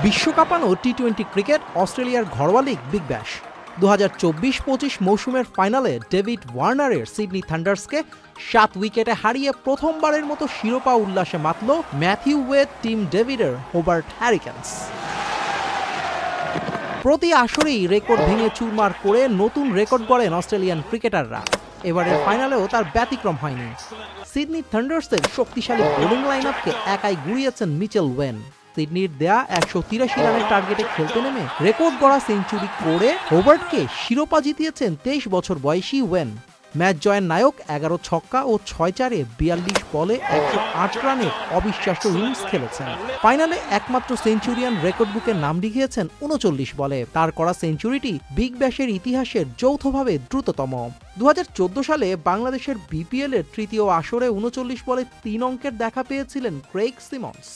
বিশ্বকাপানো টি-20 cricket অস্ট্রেলিয়ার ঘরোয়া league Big Bash 2024-25 মৌসুমের ফাইনালে ডেভিড ওয়ার্নারের সিডনি থান্ডার্সকে 7 উইকেটে হারিয়ে প্রথমবারের মতো শিরোপা উল্লাসে মাতল ম্যাথিউ ওয়েড টিম ডেভিডের হোবার্ট হ্যারিকেনস। প্রতি আসরেই রেকর্ড ভেঙে চুরমার করে নতুন রেকর্ড গড়েন অস্ট্রেলিয়ান ক্রিকেটাররা। এবারের ফাইনালেও তার ব্যতিক্রম হয়নি। সিডনি থান্ডার্সের শক্তিশালী বোলিং লাইন আপকে একাই গুড়িয়েছেন মিচেল ওয়েন। সিডনির দেয়া 183 রানের টার্গেটে খেলতে নেমে রেকর্ড গড়া সেঞ্চুরি করে হোবার্টকে শিরোপা জিতিয়েছেন 23 বছর বয়সী ওয়েন। ম্যাচ জয়ের নায়ক 11 ছক্কা ও 6-4-এ 42 বলে 108 রানের অবিশ্বাস্য ইনিংস খেলেছেন। ফাইনালে একমাত্র সেঞ্চুরিয়ান রেকর্ড বুকে নাম লিখিয়েছেন 39 বলে। তার করা সেঞ্চুরিটি বিগ ব্যাশের ইতিহাসের যৌথভাবে দ্রুততম। 2014 সালে বাংলাদেশের বিপিএল এর তৃতীয় আসরে 39 বলে 3 অঙ্কের দেখা পেয়েছিলেন ক্রেইগ সিমন্স।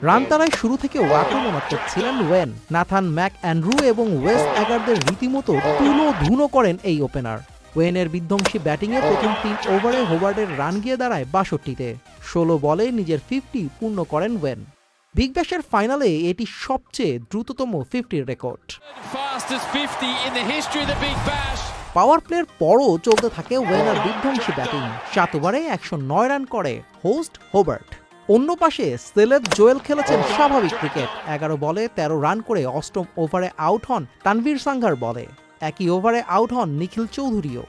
রান তারায় শুরু থেকে আক্রমণাত্মক ছিলেন ওয়েন। নাথান ম্যাক অ্যান্ড্রু এবং ওয়েস এগারদের রীতিমতো তুলো ধুনো করেন এই ওপেনার। ওয়েনের বিধ্বংসী ব্যাটিংয়ে প্রথম 3 ওভারে হোবার্টের রান গিয়ে দাঁড়ায় 62-তে। 16 বলে নিজের 50 পূর্ণ করেন ওয়েন। বিগ ব্যাশের ফাইনালে এটি সবচেয়ে দ্রুততম 50 রেকর্ড। পাওয়ার প্লের পরও চলতে থাকে ওয়েনের বিধ্বংসী ব্যাটিং। 7 ওভারে 109 রান করে হোস্ট হোবার্ট। অন্য পাশে সেলেব জোয়েল খেলেছেন স্বাভাবিক ক্রিকেট। 11 বলে 13 রান করে 8ম ওভারে আউট হন তানভীর সাঙ্গার বলে। একই ওভারে আউট হন নিখিল চৌধুরীও।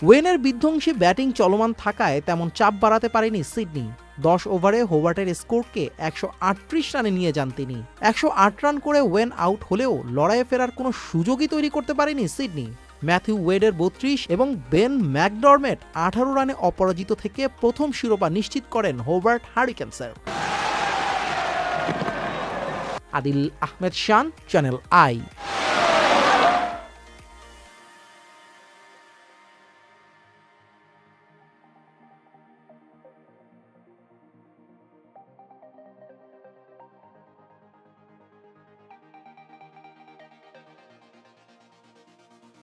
ওয়েনের বিধ্বংসী ব্যাটিং চলমান থাকায় তেমন চাপ বাড়াতে পারেনি সিডনি। 10 ওভারে হোবার্টের স্কোরকে 138 রানে নিয়ে যান তিনি। 108 রান করে ওয়েন আউট হলেও লড়াইয়ে ফেরার কোনো সুযোগই তৈরি করতে পারেনি সিডনি। ম্যাথিউ ওয়েডের 32 এবং বেন ম্যাকডরমেট 18 রানে অপরাজিত থেকে প্রথম শিরোপা নিশ্চিত করেন হোবার্ট হ্যারিকেনসের। Adil Ahmed Shaan, Channel I.